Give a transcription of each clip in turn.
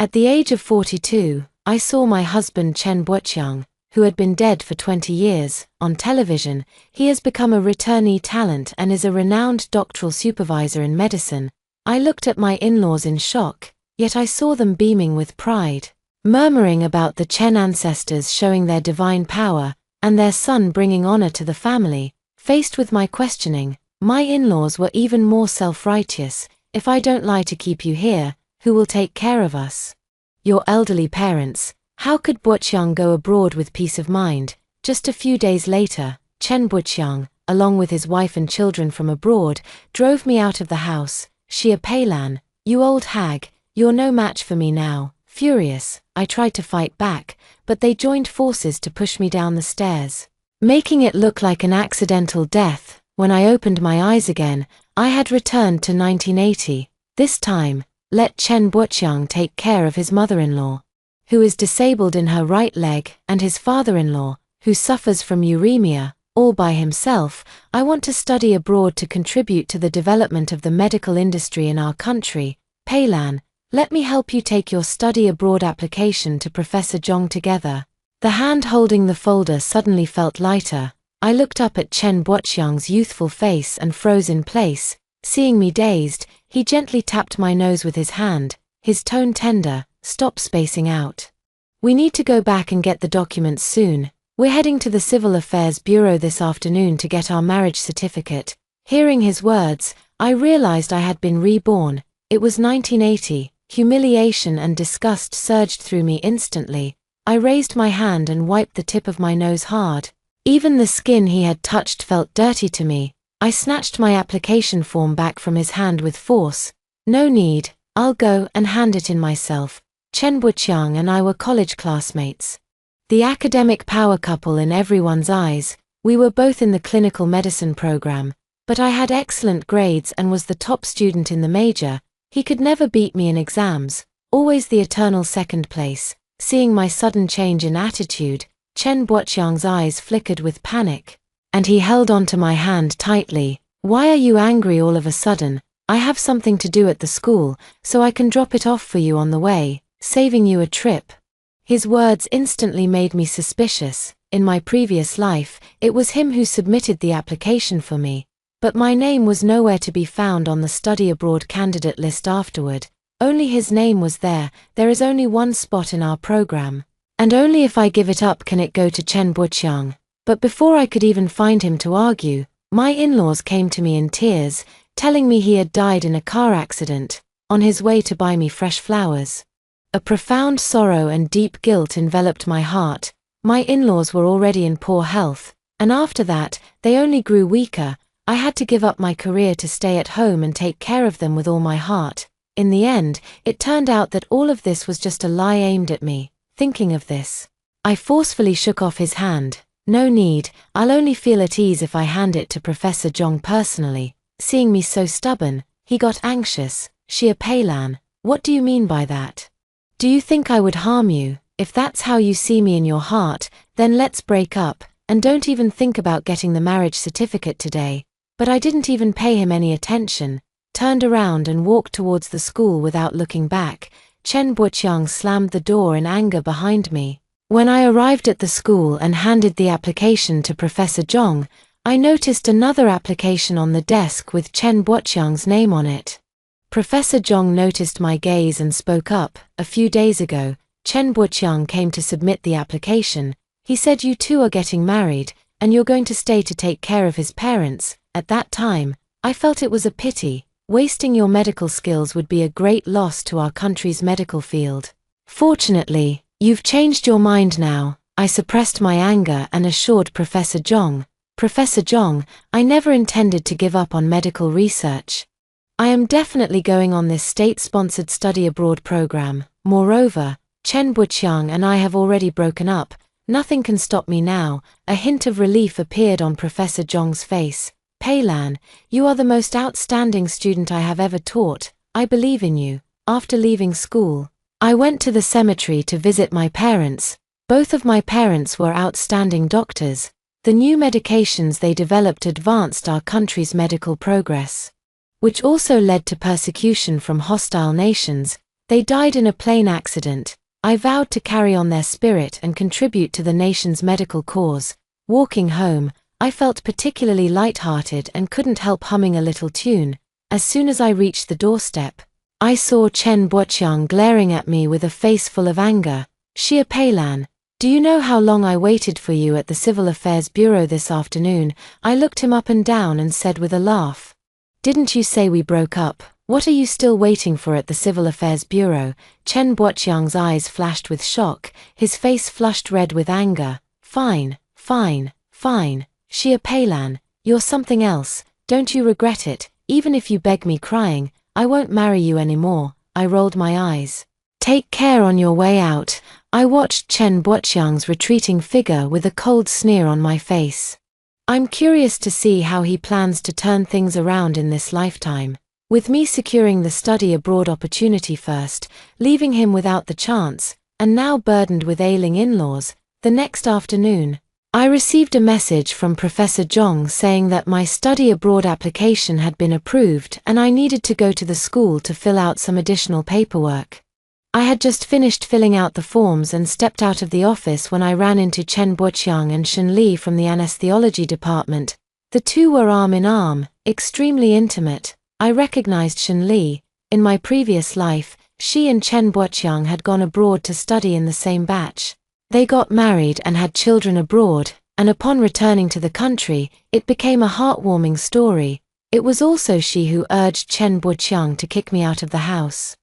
At the age of 42, I saw my husband Chen Buqiang, who had been dead for 20 years, on television. He has become a returnee talent and is a renowned doctoral supervisor in medicine. I looked at my in-laws in shock, yet I saw them beaming with pride, murmuring about the Chen ancestors showing their divine power, and their son bringing honor to the family. Faced with my questioning, my in-laws were even more self-righteous. If I don't lie to keep you here, who will take care of us? Your elderly parents. How could Buqiang go abroad with peace of mind? Just a few days later, Chen Buqiang, along with his wife and children from abroad, drove me out of the house. Xia Peilan, you old hag, you're no match for me now. Furious, I tried to fight back, but they joined forces to push me down the stairs, making it look like an accidental death. When I opened my eyes again, I had returned to 1980. This time, let Chen Buqiang take care of his mother-in-law, who is disabled in her right leg, and his father-in-law, who suffers from uremia, all by himself. I want to study abroad to contribute to the development of the medical industry in our country. Peilan, let me help you take your study abroad application to Professor Zhong together. The hand holding the folder suddenly felt lighter. I looked up at Chen Buqiang's youthful face and froze in place. Seeing me dazed, he gently tapped my nose with his hand, his tone tender. Stop spacing out. We need to go back and get the documents soon. We're heading to the Civil Affairs Bureau this afternoon to get our marriage certificate. Hearing his words, I realized I had been reborn. It was 1980. Humiliation and disgust surged through me instantly. I raised my hand and wiped the tip of my nose hard. Even the skin he had touched felt dirty to me. I snatched my application form back from his hand with force. No need, I'll go and hand it in myself. Chen Buqiang and I were college classmates. The academic power couple in everyone's eyes. We were both in the clinical medicine program, but I had excellent grades and was the top student in the major. He could never beat me in exams, always the eternal second place. Seeing my sudden change in attitude, Chen Buqiang's eyes flickered with panic, and he held onto my hand tightly. Why are you angry all of a sudden? I have something to do at the school, so I can drop it off for you on the way, saving you a trip. His words instantly made me suspicious. In my previous life, it was him who submitted the application for me, but my name was nowhere to be found on the study abroad candidate list afterward. Only his name was there. There is only one spot in our program, and only if I give it up can it go to Chen Buqiang. But before I could even find him to argue, my in-laws came to me in tears, telling me he had died in a car accident, on his way to buy me fresh flowers. A profound sorrow and deep guilt enveloped my heart. My in-laws were already in poor health, and after that, they only grew weaker. I had to give up my career to stay at home and take care of them with all my heart. In the end, it turned out that all of this was just a lie aimed at me. Thinking of this, I forcefully shook off his hand. No need, I'll only feel at ease if I hand it to Professor Zhong personally. Seeing me so stubborn, he got anxious. Xia Peilan, what do you mean by that? Do you think I would harm you? If that's how you see me in your heart, then let's break up, and don't even think about getting the marriage certificate today. But I didn't even pay him any attention, turned around and walked towards the school without looking back. Chen Buqiang slammed the door in anger behind me. When I arrived at the school and handed the application to Professor Zhong, I noticed another application on the desk with Chen Buqiang's name on it. Professor Zhong noticed my gaze and spoke up. A few days ago, Chen Buqiang came to submit the application. He said you two are getting married, and you're going to stay to take care of his parents. At that time, I felt it was a pity. Wasting your medical skills would be a great loss to our country's medical field. Fortunately, you've changed your mind now. I suppressed my anger and assured Professor Zhong. Professor Zhong, I never intended to give up on medical research. I am definitely going on this state-sponsored study abroad program. Moreover, Chen Buqiang and I have already broken up. Nothing can stop me now. A hint of relief appeared on Professor Zhong's face. Peilan, you are the most outstanding student I have ever taught. I believe in you. After leaving school, I went to the cemetery to visit my parents. Both of my parents were outstanding doctors. The new medications they developed advanced our country's medical progress, which also led to persecution from hostile nations. They died in a plane accident. I vowed to carry on their spirit and contribute to the nation's medical cause. Walking home, I felt particularly light-hearted and couldn't help humming a little tune. As soon as I reached the doorstep, I saw Chen Buoqiang glaring at me with a face full of anger. "Xia Peilan, do you know how long I waited for you at the Civil Affairs Bureau this afternoon?" I looked him up and down and said with a laugh. "Didn't you say we broke up? What are you still waiting for at the Civil Affairs Bureau?" Chen Buoqiang's eyes flashed with shock, his face flushed red with anger. "Fine, fine, fine. Xia Peilan, you're something else. Don't you regret it? Even if you beg me crying, I won't marry you anymore." I rolled my eyes. "Take care on your way out." I watched Chen Buoqiang's retreating figure with a cold sneer on my face. I'm curious to see how he plans to turn things around in this lifetime. With me securing the study abroad opportunity first, leaving him without the chance, and now burdened with ailing in-laws, the next afternoon, I received a message from Professor Zhong saying that my study abroad application had been approved and I needed to go to the school to fill out some additional paperwork. I had just finished filling out the forms and stepped out of the office when I ran into Chen Buoqiang and Shen Li from the anesthesiology department. The two were arm in arm, extremely intimate. I recognized Shen Li. In my previous life, she and Chen Buoqiang had gone abroad to study in the same batch. They got married and had children abroad, and upon returning to the country, it became a heartwarming story. It was also she who urged Chen Buoqiang to kick me out of the house.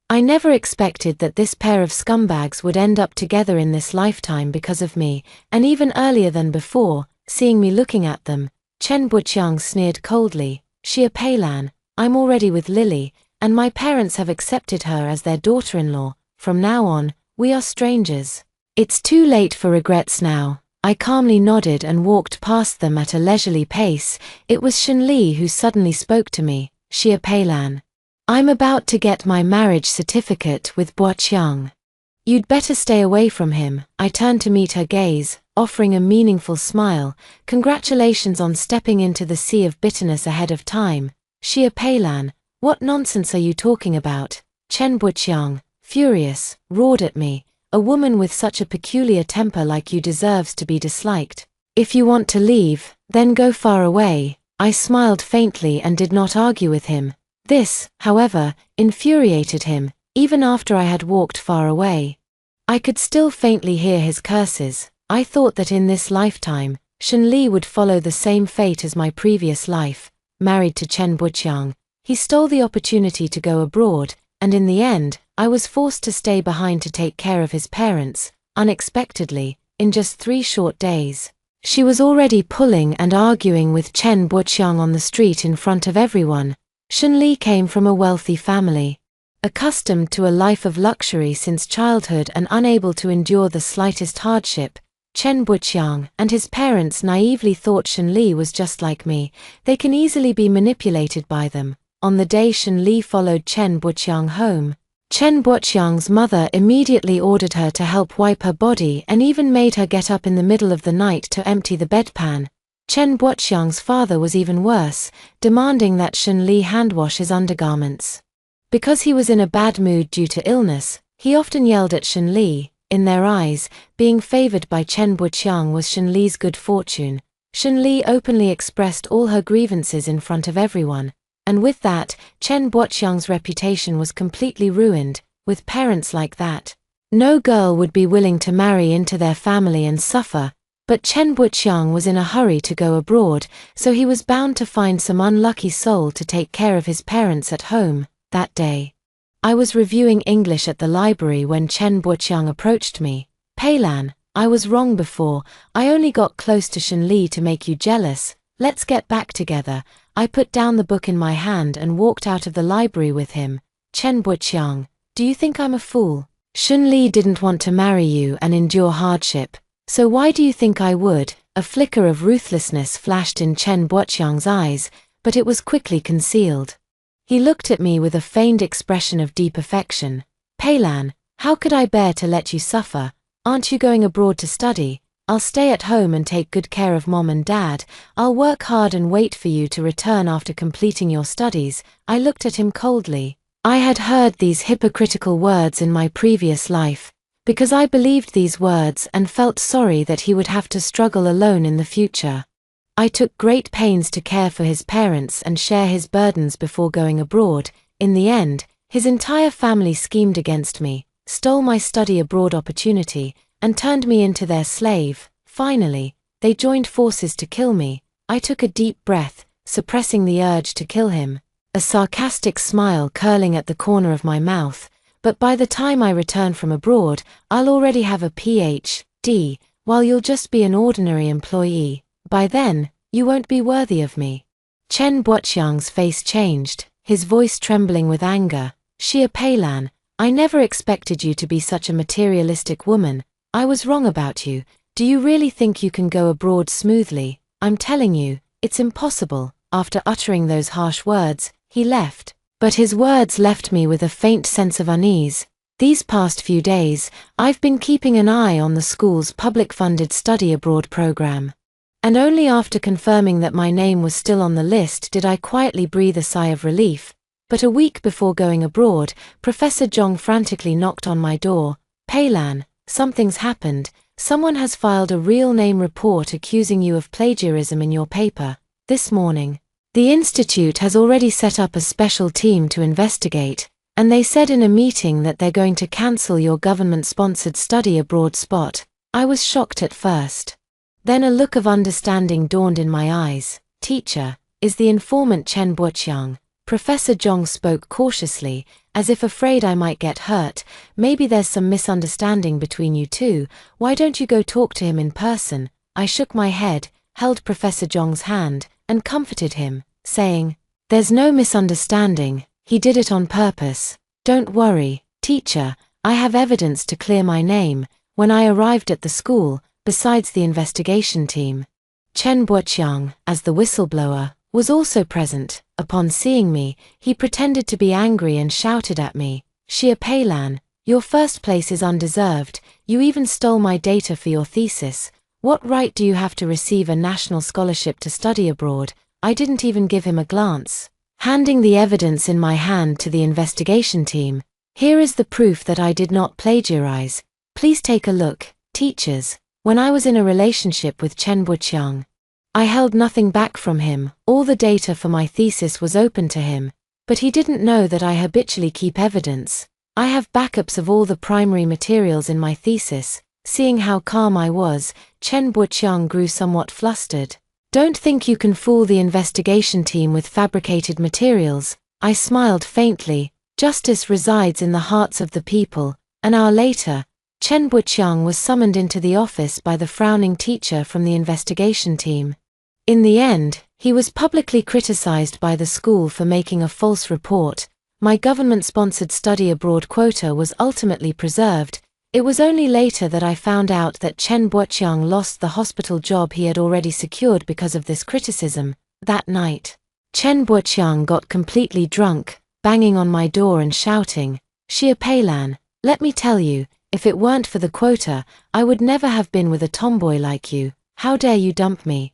I never expected that this pair of scumbags would end up together in this lifetime because of me, and even earlier than before, seeing me looking at them, Chen Buoqiang sneered coldly. "Xia Peilan, I'm already with Lily, and my parents have accepted her as their daughter-in-law. From now on, we are strangers. It's too late for regrets now." I calmly nodded and walked past them at a leisurely pace. It was Shen Li who suddenly spoke to me. "Xia Peilan, I'm about to get my marriage certificate with Buoqiang. You'd better stay away from him." I turned to meet her gaze, offering a meaningful smile. "Congratulations on stepping into the sea of bitterness ahead of time." "Xia Peilan, what nonsense are you talking about?" Chen Buoqiang, furious, roared at me. "A woman with such a peculiar temper like you deserves to be disliked. If you want to leave, then go far away." I smiled faintly and did not argue with him. This, however, infuriated him. Even after I had walked far away, I could still faintly hear his curses. I thought that in this lifetime, Shen Li would follow the same fate as my previous life. Married to Chen Buoqiang, he stole the opportunity to go abroad, and in the end, I was forced to stay behind to take care of his parents. Unexpectedly, in just 3 short days, she was already pulling and arguing with Chen Buoqiang on the street in front of everyone. Shen Li came from a wealthy family, accustomed to a life of luxury since childhood and unable to endure the slightest hardship. Chen Buoqiang and his parents naively thought Shen Li was just like me. They can easily be manipulated by them. On the day Shen Li followed Chen Buoqiang home, Chen Buoqiang's mother immediately ordered her to help wipe her body and even made her get up in the middle of the night to empty the bedpan. Chen Buoqiang's father was even worse, demanding that Shen Li handwash his undergarments. Because he was in a bad mood due to illness, he often yelled at Shen Li. In their eyes, being favored by Chen Buoqiang was Shen Li's good fortune. Shen Li openly expressed all her grievances in front of everyone, and with that, Chen Buoqiang's reputation was completely ruined. With parents like that, no girl would be willing to marry into their family and suffer. But Chen Buoqiang was in a hurry to go abroad, so he was bound to find some unlucky soul to take care of his parents at home. That day, I was reviewing English at the library when Chen Buoqiang approached me. "Peilan, I was wrong before. I only got close to Shen Li to make you jealous. Let's get back together." I put down the book in my hand and walked out of the library with him. "Chen Buoqiang, do you think I'm a fool? Shen Li didn't want to marry you and endure hardship. So why do you think I would?" A flicker of ruthlessness flashed in Chen Buoqiang's eyes, but it was quickly concealed. He looked at me with a feigned expression of deep affection. "Peilan, how could I bear to let you suffer? Aren't you going abroad to study? I'll stay at home and take good care of Mom and Dad. I'll work hard and wait for you to return after completing your studies." I looked at him coldly. I had heard these hypocritical words in my previous life, because I believed these words and felt sorry that he would have to struggle alone in the future. I took great pains to care for his parents and share his burdens before going abroad. In the end, his entire family schemed against me, stole my study abroad opportunity, and turned me into their slave. Finally, they joined forces to kill me. I took a deep breath, suppressing the urge to kill him, a sarcastic smile curling at the corner of my mouth. But by the time I return from abroad, I'll already have a PhD, while you'll just be an ordinary employee. By then, you won't be worthy of me. Chen Buoqiang's face changed, his voice trembling with anger. Xia Peilan, I never expected you to be such a materialistic woman. I was wrong about you. Do you really think you can go abroad smoothly? I'm telling you, it's impossible. After uttering those harsh words, he left. But his words left me with a faint sense of unease. These past few days, I've been keeping an eye on the school's public-funded study abroad program. And only after confirming that my name was still on the list did I quietly breathe a sigh of relief. But a week before going abroad, Professor Zhong frantically knocked on my door. Peilan, something's happened. Someone has filed a real name report accusing you of plagiarism in your paper. This morning, the institute has already set up a special team to investigate, and they said in a meeting that they're going to cancel your government-sponsored study abroad spot. I was shocked at first. Then a look of understanding dawned in my eyes. Teacher, is the informant Chen Buoqiang? Professor Zhong spoke cautiously, as if afraid I might get hurt. Maybe there's some misunderstanding between you two. Why don't you go talk to him in person? I shook my head, held Professor Zhong's hand, and comforted him, saying, there's no misunderstanding, he did it on purpose. Don't worry, teacher, I have evidence to clear my name. When I arrived at the school, besides the investigation team, Chen Buoqiang, as the whistleblower, was also present. Upon seeing me, he pretended to be angry and shouted at me, Xia Peilan, your first place is undeserved, you even stole my data for your thesis. What right do you have to receive a national scholarship to study abroad? I didn't even give him a glance. Handing the evidence in my hand to the investigation team, here is the proof that I did not plagiarize. Please take a look, teachers. When I was in a relationship with Chen Buoqiang, I held nothing back from him. All the data for my thesis was open to him, but he didn't know that I habitually keep evidence. I have backups of all the primary materials in my thesis. Seeing how calm I was, Chen Buoqiang grew somewhat flustered. Don't think you can fool the investigation team with fabricated materials. I smiled faintly. Justice resides in the hearts of the people. An hour later, Chen Buoqiang was summoned into the office by the frowning teacher from the investigation team. In the end, he was publicly criticized by the school for making a false report. My government-sponsored study abroad quota was ultimately preserved. It was only later that I found out that Chen Buoqiang lost the hospital job he had already secured because of this criticism. That night, Chen Buoqiang got completely drunk, banging on my door and shouting, Xia Peilan, let me tell you, if it weren't for the quota, I would never have been with a tomboy like you. How dare you dump me?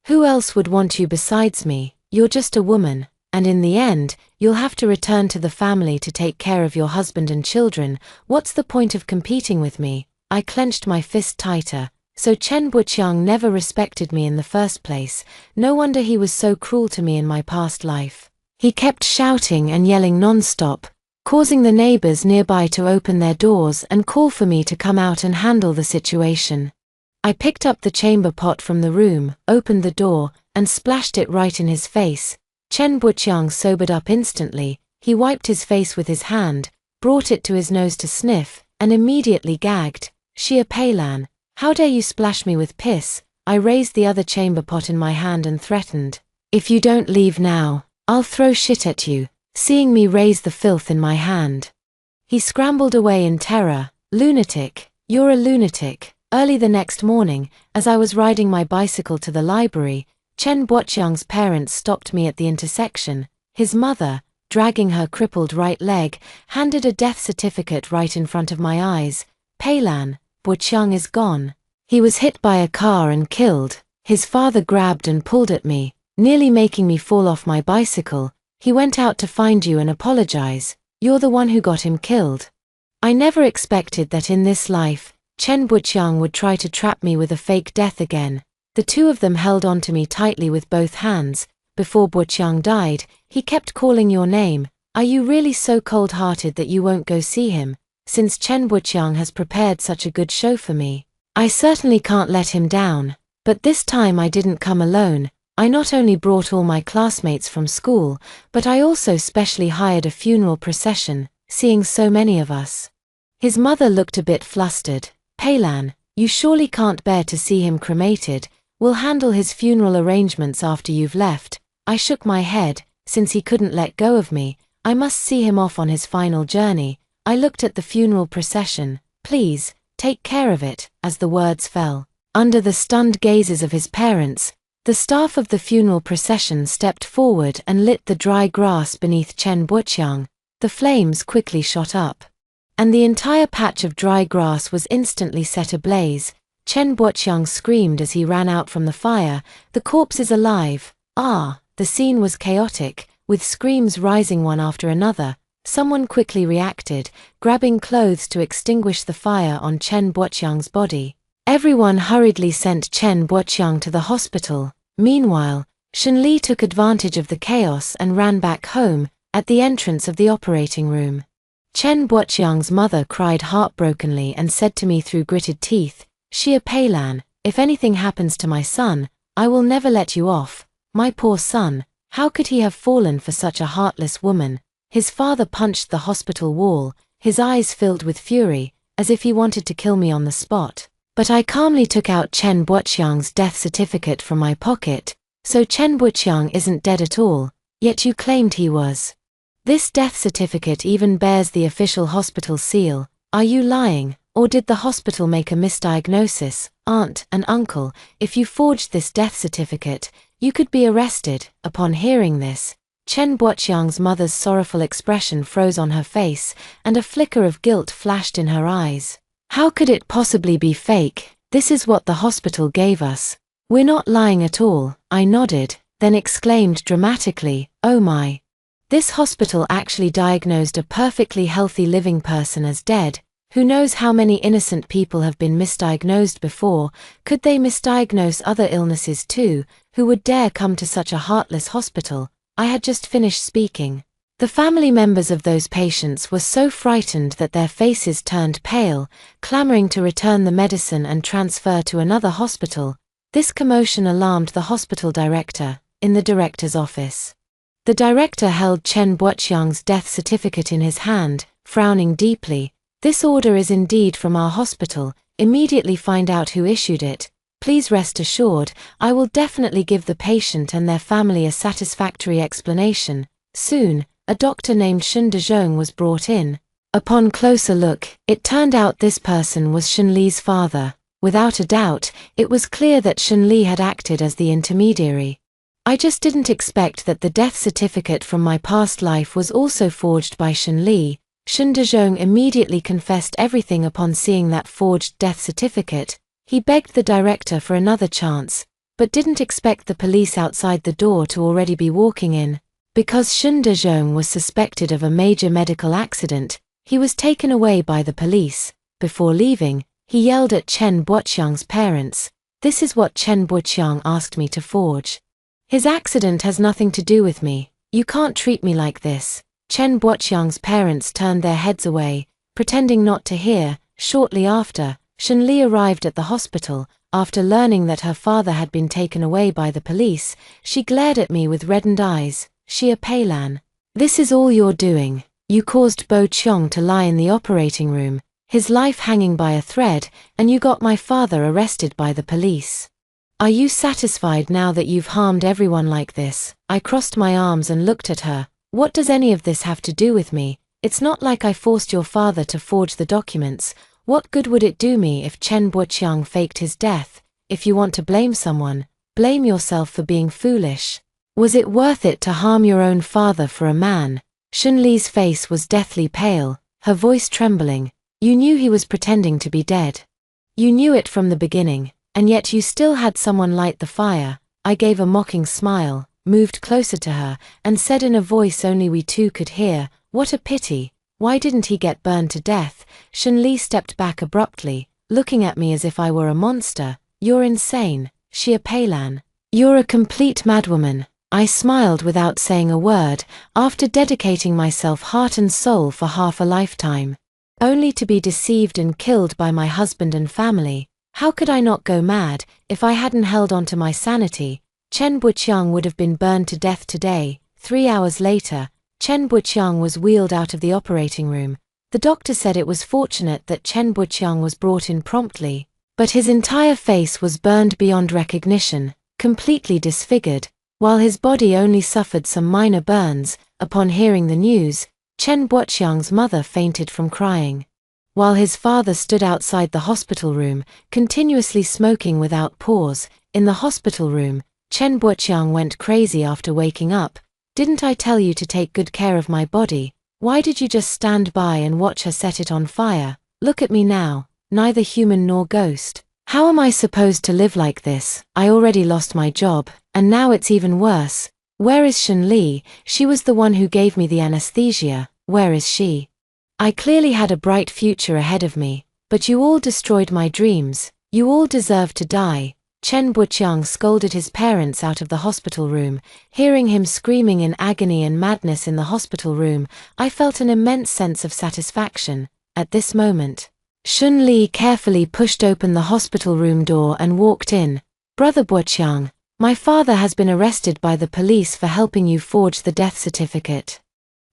Who else would want you besides me? You're just a woman, and in the end, you'll have to return to the family to take care of your husband and children. What's the point of competing with me? I clenched my fist tighter. So Chen Buoqiang never respected me in the first place. No wonder he was so cruel to me in my past life. He kept shouting and yelling non-stop, causing the neighbors nearby to open their doors and call for me to come out and handle the situation. I picked up the chamber pot from the room, opened the door, and splashed it right in his face. Chen Buoqiang sobered up instantly. He wiped his face with his hand, brought it to his nose to sniff, and immediately gagged. Xia Peilan, how dare you splash me with piss? I raised the other chamber pot in my hand and threatened, if you don't leave now, I'll throw shit at you. Seeing me raise the filth in my hand, he scrambled away in terror. Lunatic, you're a lunatic. Early the next morning, as I was riding my bicycle to the library, Chen Buoqiang's parents stopped me at the intersection. His mother, dragging her crippled right leg, handed a death certificate right in front of my eyes. Peilan, Buoqiang is gone. He was hit by a car and killed. His father grabbed and pulled at me, nearly making me fall off my bicycle. He went out to find you and apologize. You're the one who got him killed. I never expected that in this life, Chen Buqiang would try to trap me with a fake death again. The two of them held onto me tightly with both hands. Before Buqiang died, he kept calling your name. Are you really so cold-hearted that you won't go see him, since Chen Buqiang has prepared such a good show for me? I certainly can't let him down. But this time I didn't come alone. I not only brought all my classmates from school, but I also specially hired a funeral procession, seeing so many of us. His mother looked a bit flustered. Peilan, you surely can't bear to see him cremated. We'll handle his funeral arrangements after you've left. I shook my head. Since he couldn't let go of me, I must see him off on his final journey. I looked at the funeral procession. Please, take care of it, as the words fell. Under the stunned gazes of his parents, the staff of the funeral procession stepped forward and lit the dry grass beneath Chen Buqiang. The flames quickly shot up, and the entire patch of dry grass was instantly set ablaze. Chen Buqiang screamed as he ran out from the fire. The corpse is alive. Ah! The scene was chaotic, with screams rising one after another. Someone quickly reacted, grabbing clothes to extinguish the fire on Chen Buqiang's body. Everyone hurriedly sent Chen Buqiang to the hospital. Meanwhile, Shenli took advantage of the chaos and ran back home. At the entrance of the operating room, Chen Buqiang's mother cried heartbrokenly and said to me through gritted teeth, "Xia Peilan, if anything happens to my son, I will never let you off. My poor son, how could he have fallen for such a heartless woman?" His father punched the hospital wall, his eyes filled with fury, as if he wanted to kill me on the spot. But I calmly took out Chen Buqiang's death certificate from my pocket. "So Chen Buqiang isn't dead at all, yet you claimed he was. This death certificate even bears the official hospital seal. Are you lying, or did the hospital make a misdiagnosis?" "Aunt and uncle, if you forged this death certificate, you could be arrested." Upon hearing this, Chen Buqiang's mother's sorrowful expression froze on her face, and a flicker of guilt flashed in her eyes. "How could it possibly be fake? This is what the hospital gave us." "We're not lying at all," I nodded, then exclaimed dramatically, "Oh my! This hospital actually diagnosed a perfectly healthy living person as dead. Who knows how many innocent people have been misdiagnosed before? Could they misdiagnose other illnesses too? Who would dare come to such a heartless hospital?" I had just finished speaking. The family members of those patients were so frightened that their faces turned pale, clamoring to return the medicine and transfer to another hospital. This commotion alarmed the hospital director. In the director's office, the director held Chen Buqiang's death certificate in his hand, frowning deeply. "This order is indeed from our hospital. Immediately find out who issued it. Please rest assured, I will definitely give the patient and their family a satisfactory explanation." Soon, a doctor named Shen Dezhong was brought in. Upon closer look, it turned out this person was Shenli's father. Without a doubt, it was clear that Shenli had acted as the intermediary. I just didn't expect that the death certificate from my past life was also forged by Shenli. Shen Dezhong immediately confessed everything upon seeing that forged death certificate. He begged the director for another chance, but didn't expect the police outside the door to already be walking in. Because Shen Dezhong was suspected of a major medical accident, he was taken away by the police. Before leaving, he yelled at Chen Buqiang's parents, "This is what Chen Buqiang asked me to forge. His accident has nothing to do with me. You can't treat me like this." Chen Buqiang's parents turned their heads away, pretending not to hear. Shortly after, Shenli arrived at the hospital. After learning that her father had been taken away by the police, she glared at me with reddened eyes. "Xia Peilan, this is all you're doing. You caused Bo Qiong to lie in the operating room, his life hanging by a thread, and you got my father arrested by the police. Are you satisfied now that you've harmed everyone like this?" I crossed my arms and looked at her. "What does any of this have to do with me? It's not like I forced your father to forge the documents. What good would it do me if Chen Buqiang faked his death? If you want to blame someone, blame yourself for being foolish. Was it worth it to harm your own father for a man?" Shenli's face was deathly pale, her voice trembling. "You knew he was pretending to be dead. You knew it from the beginning, and yet you still had someone light the fire." I gave a mocking smile, moved closer to her, and said in a voice only we two could hear, What a pity. Why didn't he get burned to death? Shun-Li stepped back abruptly, looking at me as if I were a monster. You're insane, Xia Peilan. You're a complete madwoman. I smiled without saying a word, after dedicating myself heart and soul for half a lifetime, only to be deceived and killed by my husband and family. How could I not go mad? If I hadn't held on to my sanity, Chen Buqiang would have been burned to death today. 3 hours later, Chen Buqiang was wheeled out of the operating room. The doctor said it was fortunate that Chen Buqiang was brought in promptly, but his entire face was burned beyond recognition, completely disfigured, while his body only suffered some minor burns. Upon hearing the news, Chen Buqiang's mother fainted from crying, while his father stood outside the hospital room, continuously smoking without pause. In the hospital room, Chen Buqiang went crazy after waking up. Didn't I tell you to take good care of my body? Why did you just stand by and watch her set it on fire? Look at me now, neither human nor ghost. How am I supposed to live like this? I already lost my job, and now it's even worse. Where is Shun-Li? She was the one who gave me the anesthesia. Where is she? I clearly had a bright future ahead of me, but you all destroyed my dreams. You all deserve to die. Chen Buqiang scolded his parents out of the hospital room. Hearing him screaming in agony and madness in the hospital room, I felt an immense sense of satisfaction. At this moment, Shun-Li carefully pushed open the hospital room door and walked in. Brother Buqiang, my father has been arrested by the police for helping you forge the death certificate.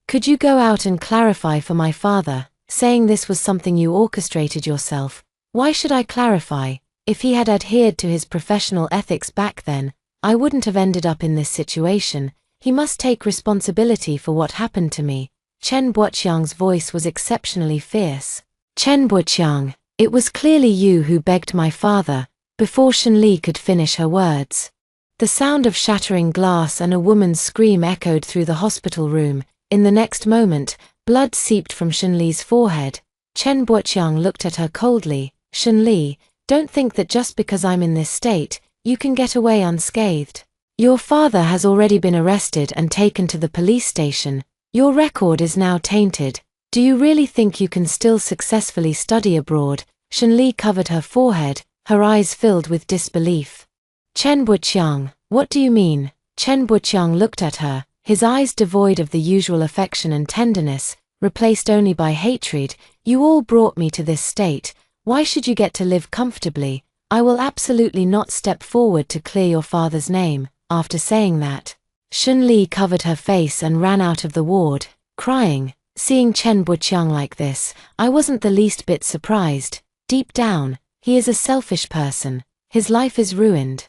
Could you go out and clarify for my father, saying this was something you orchestrated yourself? Why should I clarify? If he had adhered to his professional ethics back then, I wouldn't have ended up in this situation. He must take responsibility for what happened to me. Chen Buqiang's voice was exceptionally fierce. Chen Buqiang, it was clearly you who begged my father. Before Shun-Li could finish her words, the sound of shattering glass and a woman's scream echoed through the hospital room. In the next moment, blood seeped from Shun-Li's forehead. Chen Buqiang looked at her coldly. Shun-Li, don't think that just because I'm in this state, you can get away unscathed. Your father has already been arrested and taken to the police station. Your record is now tainted. Do you really think you can still successfully study abroad? Shun-Li covered her forehead, her eyes filled with disbelief. Chen Buqiang, what do you mean? Chen Buqiang looked at her, his eyes devoid of the usual affection and tenderness, replaced only by hatred. You all brought me to this state. Why should you get to live comfortably? I will absolutely not step forward to clear your father's name. After saying that, Shun-Li covered her face and ran out of the ward, crying. Seeing Chen Buqiang like this, I wasn't the least bit surprised. Deep down, he is a selfish person. His life is ruined,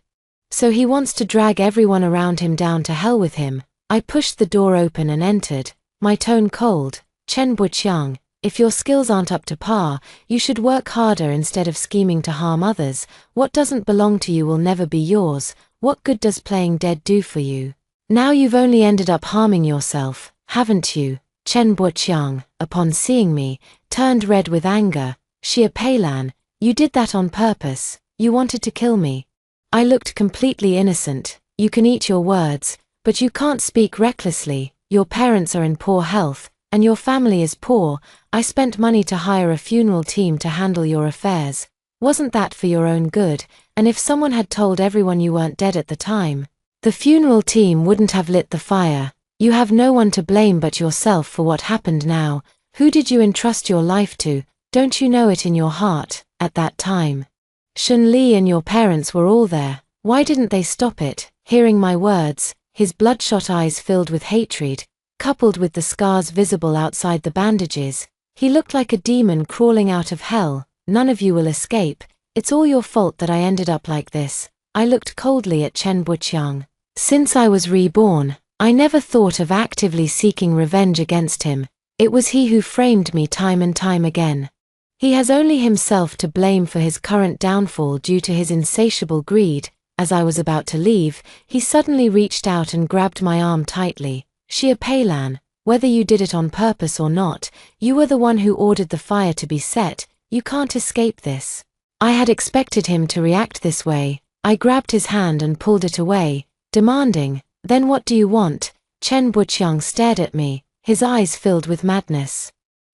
so he wants to drag everyone around him down to hell with him. I pushed the door open and entered, my tone cold. Chen Buqiang, if your skills aren't up to par, you should work harder instead of scheming to harm others. What doesn't belong to you will never be yours. What good does playing dead do for you? Now you've only ended up harming yourself, haven't you? Chen Buqiang, upon seeing me, turned red with anger. Xia Peilan, you did that on purpose. You wanted to kill me. I looked completely innocent. You can eat your words, but you can't speak recklessly. Your parents are in poor health, and your family is poor. I spent money to hire a funeral team to handle your affairs. Wasn't that for your own good? And if someone had told everyone you weren't dead at the time, the funeral team wouldn't have lit the fire. You have no one to blame but yourself for what happened now. Who did you entrust your life to? Don't you know it in your heart? At that time, Shun-Li and your parents were all there. Why didn't they stop it? Hearing my words, his bloodshot eyes filled with hatred, coupled with the scars visible outside the bandages, he looked like a demon crawling out of hell. None of you will escape. It's all your fault that I ended up like this. I looked coldly at Chen Buqiang. Since I was reborn, I never thought of actively seeking revenge against him. It was he who framed me time and time again. He has only himself to blame for his current downfall due to his insatiable greed. As I was about to leave, he suddenly reached out and grabbed my arm tightly. Xia Peilan, whether you did it on purpose or not, you were the one who ordered the fire to be set. You can't escape this. I had expected him to react this way. I grabbed his hand and pulled it away, demanding, "Then what do you want?" Chen Buqiang stared at me, his eyes filled with madness.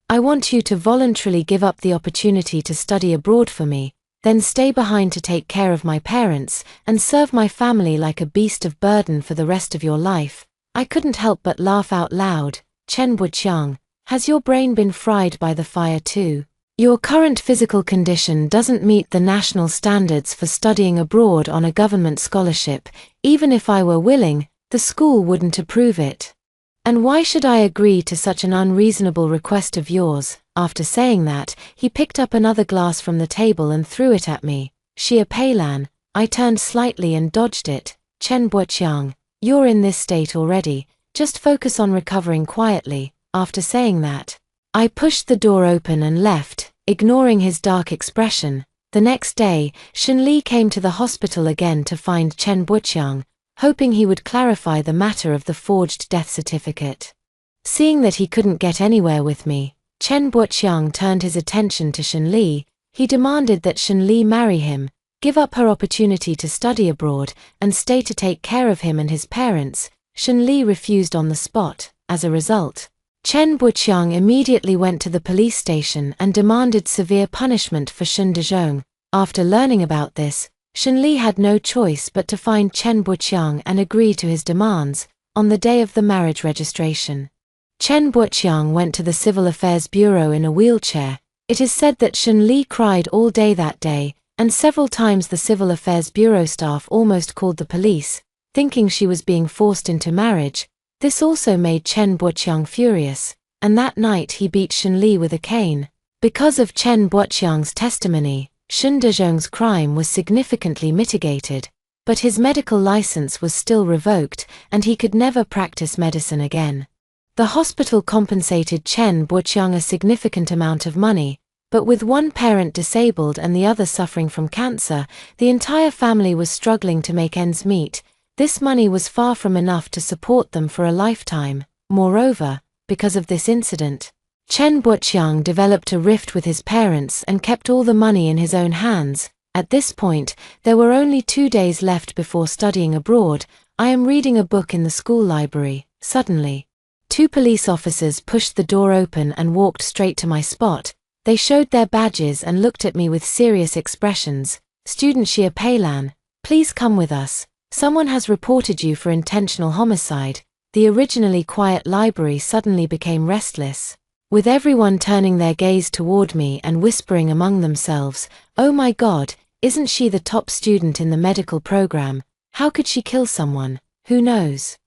I want you to voluntarily give up the opportunity to study abroad for me, then stay behind to take care of my parents and serve my family like a beast of burden for the rest of your life. I couldn't help but laugh out loud. Chen Buqiang, has your brain been fried by the fire too? Your current physical condition doesn't meet the national standards for studying abroad on a government scholarship. Even if I were willing, the school wouldn't approve it. And why should I agree to such an unreasonable request of yours? After saying that, he picked up another glass from the table and threw it at me. Xia Peilan, I turned slightly and dodged it. Chen Buqiang, you're in this state already, just focus on recovering quietly. After saying that, I pushed the door open and left, ignoring his dark expression. The next day, Shenli came to the hospital again to find Chen Buqiang, hoping he would clarify the matter of the forged death certificate. Seeing that he couldn't get anywhere with me, Chen Buqiang turned his attention to Shenli. He demanded that Shenli marry him, give up her opportunity to study abroad, and stay to take care of him and his parents. Shenli refused on the spot. As a result, Chen Buqiang immediately went to the police station and demanded severe punishment for Shen Dezhong. After learning about this, Shenli had no choice but to find Chen Buqiang and agree to his demands. On the day of the marriage registration, Chen Buqiang went to the Civil Affairs Bureau in a wheelchair. It is said that Shenli cried all day that day, and several times the Civil Affairs Bureau staff almost called the police, thinking she was being forced into marriage. This also made Chen Buqiang furious, and that night he beat Shenli with a cane. Because of Chen Buqiang's testimony, Shen Dezhong's crime was significantly mitigated, but his medical license was still revoked, and he could never practice medicine again. The hospital compensated Chen Buqiang a significant amount of money, but with one parent disabled and the other suffering from cancer, the entire family was struggling to make ends meet. This money was far from enough to support them for a lifetime. Moreover, because of this incident, Chen Buqiang developed a rift with his parents and kept all the money in his own hands. At this point, there were only 2 days left before studying abroad. I am reading a book in the school library. Suddenly, 2 police officers pushed the door open and walked straight to my spot. They showed their badges and looked at me with serious expressions. Student Xia Peilan, please come with us. Someone has reported you for intentional homicide. The originally quiet library suddenly became restless, with everyone turning their gaze toward me and whispering among themselves, "Oh my God, isn't she the top student in the medical program? How could she kill someone? Who knows?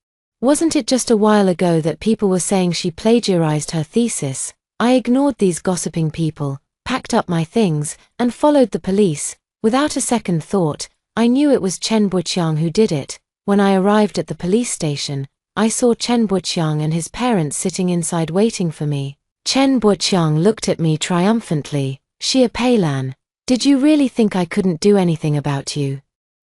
Wasn't it just a while ago that people were saying she plagiarized her thesis?" I ignored these gossiping people, packed up my things, and followed the police. Without a second thought, I knew it was Chen Buqiang who did it. When I arrived at the police station, I saw Chen Buqiang and his parents sitting inside waiting for me. Chen Buqiang looked at me triumphantly. "Xia Peilan, did you really think I couldn't do anything about you?"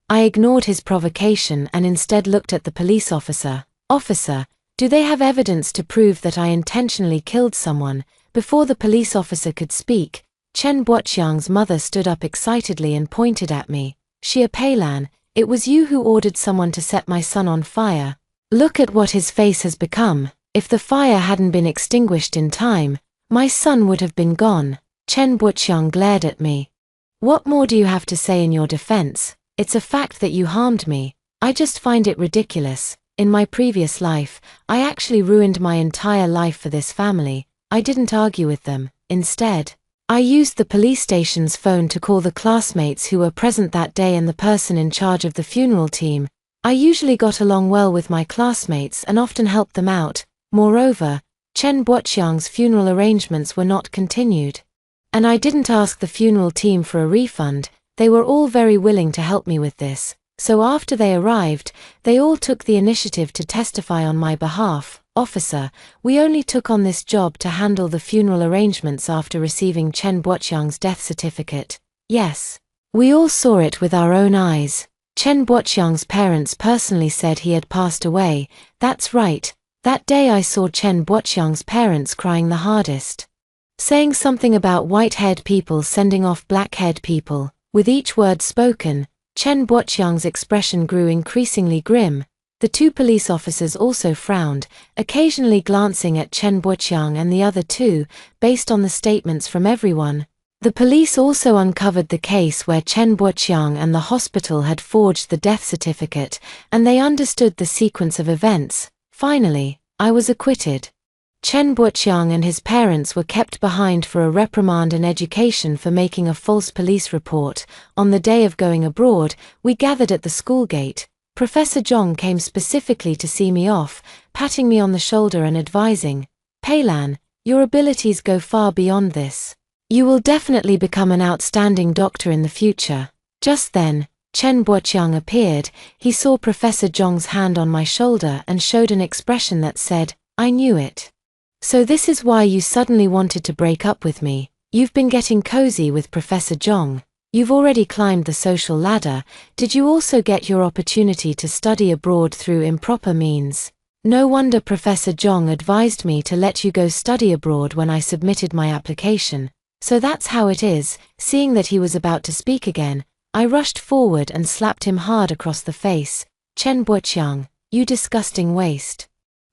I ignored his provocation and instead looked at the police officer. "Officer, do they have evidence to prove that I intentionally killed someone?" Before the police officer could speak, Chen Buqiang's mother stood up excitedly and pointed at me. "Xia Peilan, it was you who ordered someone to set my son on fire. Look at what his face has become. If the fire hadn't been extinguished in time, my son would have been gone." Chen Buqiang glared at me. "What more do you have to say in your defense? It's a fact that you harmed me. I just find it ridiculous. In my previous life, I actually ruined my entire life for this family. I didn't argue with them. Instead, I used the police station's phone to call the classmates who were present that day and the person in charge of the funeral team. I usually got along well with my classmates and often helped them out. Moreover, Chen Buqiang's funeral arrangements were not continued. And I didn't ask the funeral team for a refund. They were all very willing to help me with this. So after they arrived, they all took the initiative to testify on my behalf. "Officer, we only took on this job to handle the funeral arrangements after receiving Chen Buqiang's death certificate. Yes, we all saw it with our own eyes. Chen Buqiang's parents personally said he had passed away. That's right. That day I saw Chen Buqiang's parents crying the hardest, saying something about white-haired people sending off black-haired people. With each word spoken, Chen Buqiang's expression grew increasingly grim. The two police officers also frowned, occasionally glancing at Chen Buqiang and the other two, based on the statements from everyone. The police also uncovered the case where Chen Buqiang and the hospital had forged the death certificate, and they understood the sequence of events. Finally, I was acquitted. Chen Buqiang and his parents were kept behind for a reprimand and education for making a false police report. On the day of going abroad, we gathered at the school gate. Professor Zhong came specifically to see me off, patting me on the shoulder and advising, "Peilan, your abilities go far beyond this. You will definitely become an outstanding doctor in the future." Just then, Chen Buqiang appeared. He saw Professor Zhong's hand on my shoulder and showed an expression that said, "I knew it. So this is why you suddenly wanted to break up with me. You've been getting cozy with Professor Zhong. You've already climbed the social ladder. Did you also get your opportunity to study abroad through improper means? No wonder Professor Zhong advised me to let you go study abroad when I submitted my application. So that's how it is." Seeing that he was about to speak again, I rushed forward and slapped him hard across the face. "Chen Buqiang, you disgusting waste."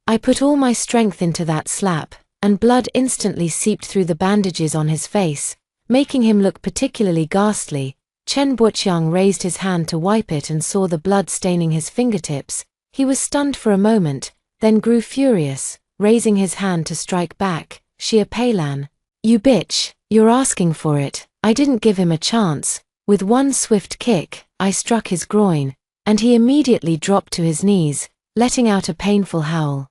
I put all my strength into that slap, and blood instantly seeped through the bandages on his face, making him look particularly ghastly. Chen Buqiang raised his hand to wipe it and saw the blood staining his fingertips. He was stunned for a moment, then grew furious, raising his hand to strike back. "Xia Peilan, you bitch, you're asking for it." I didn't give him a chance. With one swift kick, I struck his groin, and he immediately dropped to his knees, letting out a painful howl.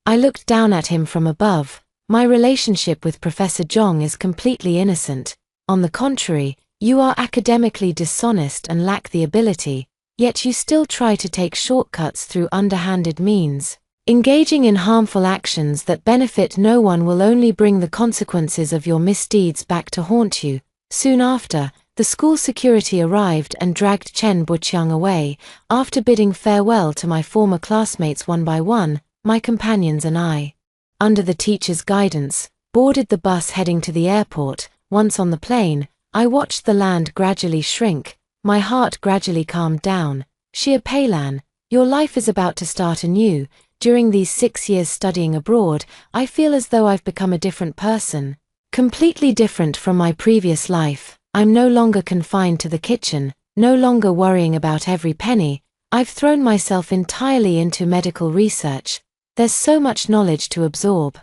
I looked down at him from above. "My relationship with Professor Zhong is completely innocent. On the contrary, you are academically dishonest and lack the ability, yet you still try to take shortcuts through underhanded means. Engaging in harmful actions that benefit no one will only bring the consequences of your misdeeds back to haunt you." Soon after, the school security arrived and dragged Chen Buqiang away. After bidding farewell to my former classmates one by one, my companions and I, under the teacher's guidance, boarded the bus heading to the airport. Once on the plane, I watched the land gradually shrink. My heart gradually calmed down. "Xia Peilan, your life is about to start anew. During these 6 years studying abroad, I feel as though I've become a different person. Completely different from my previous life. I'm no longer confined to the kitchen, no longer worrying about every penny. I've thrown myself entirely into medical research. There's so much knowledge to absorb.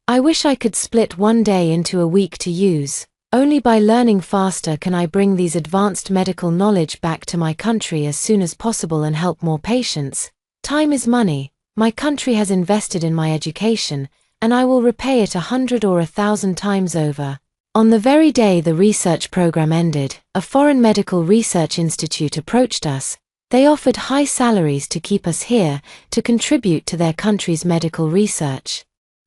I wish I could split one day into a week to use. Only by learning faster can I bring these advanced medical knowledge back to my country as soon as possible and help more patients. Time is money. My country has invested in my education, and I will repay it 100 or 1,000 times over." On the very day the research program ended, a foreign medical research institute approached us. They offered high salaries to keep us here, to contribute to their country's medical research.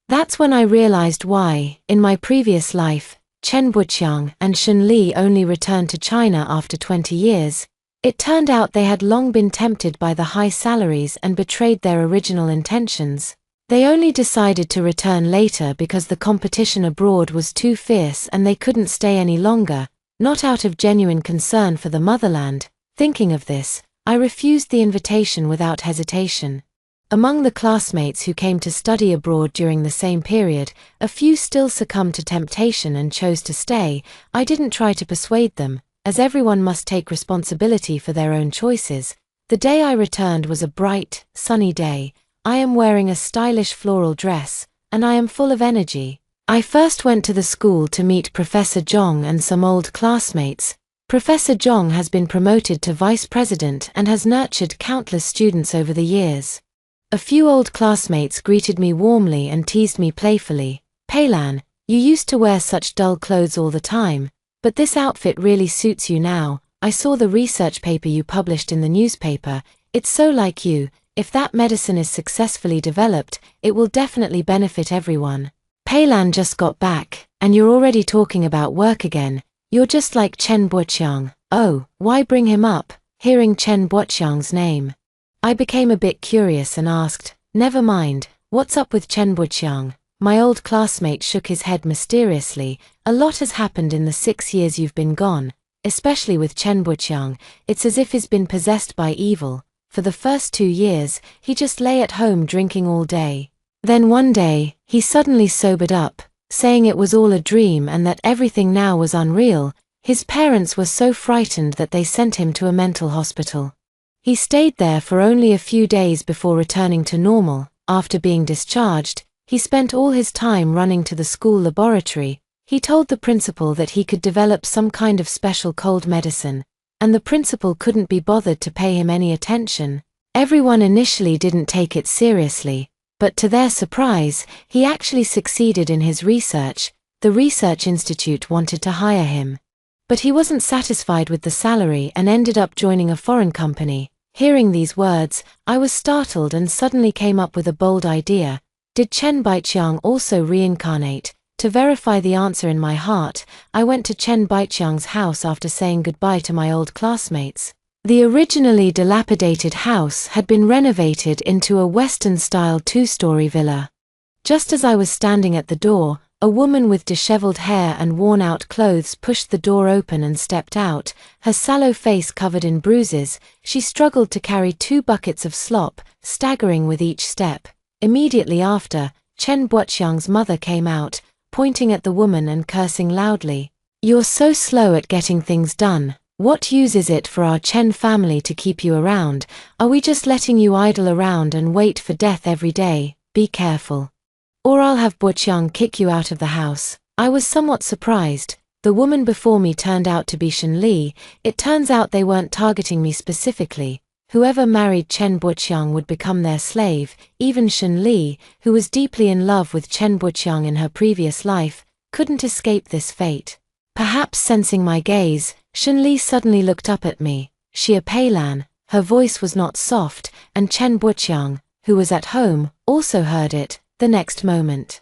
That's when I realized why, in my previous life, Chen Buqiang and Shun Li only returned to China after 20 years. It turned out they had long been tempted by the high salaries and betrayed their original intentions. They only decided to return later because the competition abroad was too fierce and they couldn't stay any longer, not out of genuine concern for the motherland. Thinking of this, I refused the invitation without hesitation. Among the classmates who came to study abroad during the same period, a few still succumbed to temptation and chose to stay. I didn't try to persuade them, as everyone must take responsibility for their own choices. The day I returned was a bright, sunny day. I am wearing a stylish floral dress, and I am full of energy. I first went to the school to meet Professor Zhong and some old classmates. Professor Zhong has been promoted to vice president and has nurtured countless students over the years. A few old classmates greeted me warmly and teased me playfully. "Peilan, you used to wear such dull clothes all the time, but this outfit really suits you now. I saw the research paper you published in the newspaper. It's so like you. If that medicine is successfully developed, it will definitely benefit everyone. Peilan just got back, and you're already talking about work again. You're just like Chen Buqiang." "Oh, why bring him up?" Hearing Chen Buqiang's name, I became a bit curious and asked, "Never mind, what's up with Chen Buqiang?" My old classmate shook his head mysteriously. "A lot has happened in the 6 years you've been gone, especially with Chen Buqiang. It's as if he's been possessed by evil. For the first 2 years, he just lay at home drinking all day. Then one day, he suddenly sobered up, saying it was all a dream and that everything now was unreal. His parents were so frightened that they sent him to a mental hospital. He stayed there for only a few days before returning to normal. After being discharged, he spent all his time running to the school laboratory. He told the principal that he could develop some kind of special cold medicine, and the principal couldn't be bothered to pay him any attention. Everyone initially didn't take it seriously, but to their surprise, he actually succeeded in his research. The research institute wanted to hire him. But he wasn't satisfied with the salary and ended up joining a foreign company. Hearing these words, I was startled and suddenly came up with a bold idea. Did Chen Baiqiang also reincarnate? To verify the answer in my heart, I went to Chen Baiqiang's house after saying goodbye to my old classmates. The originally dilapidated house had been renovated into a Western-style 2-story villa. Just as I was standing at the door, a woman with disheveled hair and worn-out clothes pushed the door open and stepped out, her sallow face covered in bruises. She struggled to carry 2 buckets of slop, staggering with each step. Immediately after, Chen Baiqiang's mother came out, pointing at the woman and cursing loudly. "You're so slow at getting things done. What use is it for our Chen family to keep you around? Are we just letting you idle around and wait for death every day? Be careful. Or I'll have Baiqiang kick you out of the house." I was somewhat surprised. The woman before me turned out to be Shen Li. It turns out they weren't targeting me specifically. Whoever married Chen Baiqiang would become their slave. Even Shen Li, who was deeply in love with Chen Baiqiang in her previous life, couldn't escape this fate. Perhaps sensing my gaze, Shen Li suddenly looked up at me. Xia Peilan, her voice was not soft, and Chen Baiqiang, who was at home, also heard it. The next moment,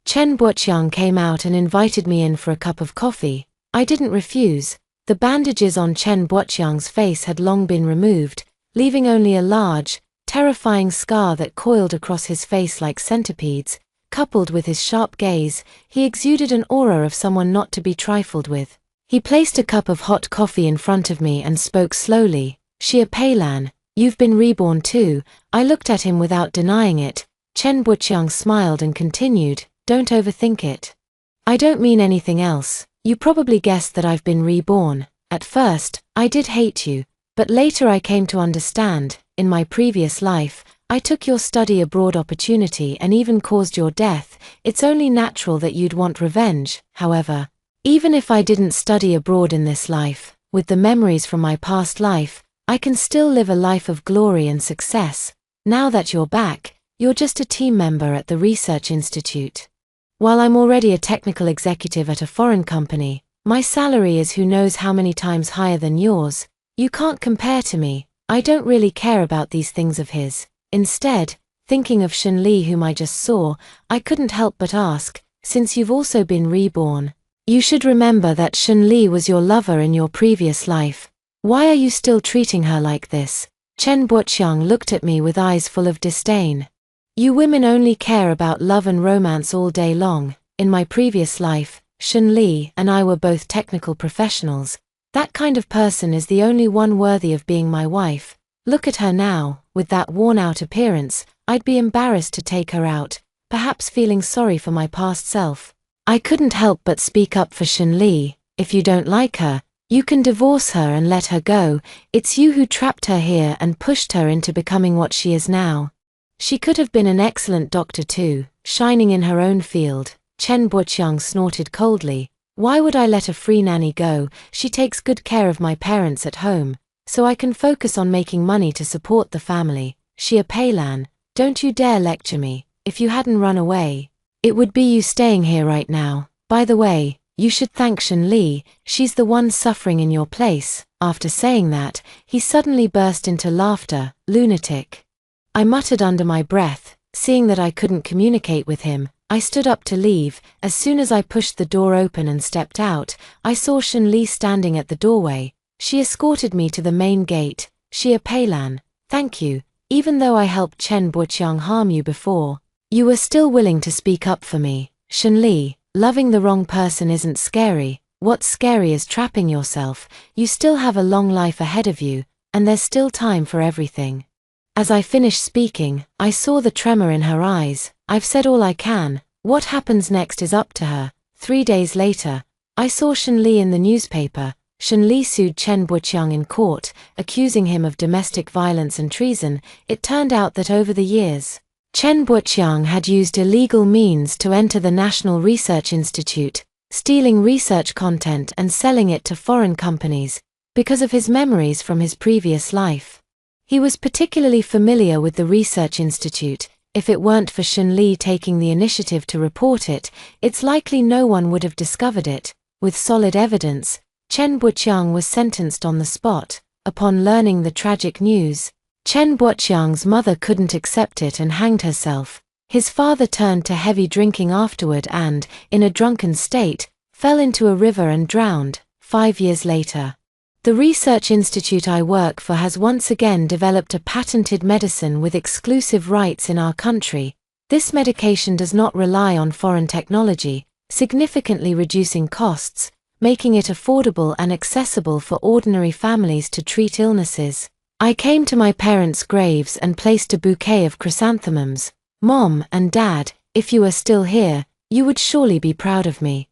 Chen Baiqiang came out and invited me in for a cup of coffee. I didn't refuse. The bandages on Chen Baiqiang's face had long been removed, leaving only a large, terrifying scar that coiled across his face like centipedes. Coupled with his sharp gaze, he exuded an aura of someone not to be trifled with. He placed a cup of hot coffee in front of me and spoke slowly. "Xia Peilan, you've been reborn too." I looked at him without denying it. Chen Baiqiang smiled and continued, "Don't overthink it. I don't mean anything else. You probably guessed that I've been reborn. At first, I did hate you, but later I came to understand. In my previous life, I took your study abroad opportunity and even caused your death. It's only natural that you'd want revenge. However, even if I didn't study abroad in this life, with the memories from my past life, I can still live a life of glory and success. Now that you're back, you're just a team member at the research institute. While I'm already a technical executive at a foreign company, my salary is who knows how many times higher than yours. You can't compare to me. I don't really care about these things of his." Instead, thinking of Shen Li whom I just saw, I couldn't help but ask, "Since you've also been reborn, you should remember that Shen Li was your lover in your previous life. Why are you still treating her like this?" Chen Baiqiang looked at me with eyes full of disdain. "You women only care about love and romance all day long. In my previous life, Shen Li and I were both technical professionals. That kind of person is the only one worthy of being my wife. Look at her now, with that worn-out appearance. I'd be embarrassed to take her out, perhaps feeling sorry for my past self." I couldn't help but speak up for Shen Li. "If you don't like her, you can divorce her and let her go. It's you who trapped her here and pushed her into becoming what she is now. She could have been an excellent doctor too, shining in her own field." Chen Baiqiang snorted coldly. "Why would I let a free nanny go? She takes good care of my parents at home, so I can focus on making money to support the family." "Xia Peilan, don't you dare lecture me. If you hadn't run away, it would be you staying here right now. By the way, you should thank Shen Li. She's the one suffering in your place." After saying that, he suddenly burst into laughter. "Lunatic." I muttered under my breath. Seeing that I couldn't communicate with him, I stood up to leave. As soon as I pushed the door open and stepped out, I saw Shen Li standing at the doorway. She escorted me to the main gate. "Xia Peilan, thank you. Even though I helped Chen Baiqiang harm you before, you were still willing to speak up for me." "Shen Li, loving the wrong person isn't scary. What's scary is trapping yourself. You still have a long life ahead of you, and there's still time for everything." As I finished speaking, I saw the tremor in her eyes. I've said all I can. What happens next is up to her. 3 days later, I saw Shen Li in the newspaper. Shen Li sued Chen Buqiang in court, accusing him of domestic violence and treason. It turned out that over the years, Chen Buqiang had used illegal means to enter the National Research Institute, stealing research content and selling it to foreign companies, because of his memories from his previous life. He was particularly familiar with the Research Institute. If it weren't for Shen Li taking the initiative to report it, it's likely no one would have discovered it. With solid evidence, Chen Buqiang was sentenced on the spot. Upon learning the tragic news, Chen Buqiang's mother couldn't accept it and hanged herself. His father turned to heavy drinking afterward and, in a drunken state, fell into a river and drowned. 5 years later, the research institute I work for has once again developed a patented medicine with exclusive rights in our country. This medication does not rely on foreign technology, significantly reducing costs, making it affordable and accessible for ordinary families to treat illnesses. I came to my parents' graves and placed a bouquet of chrysanthemums. Mom and Dad, if you are still here, you would surely be proud of me.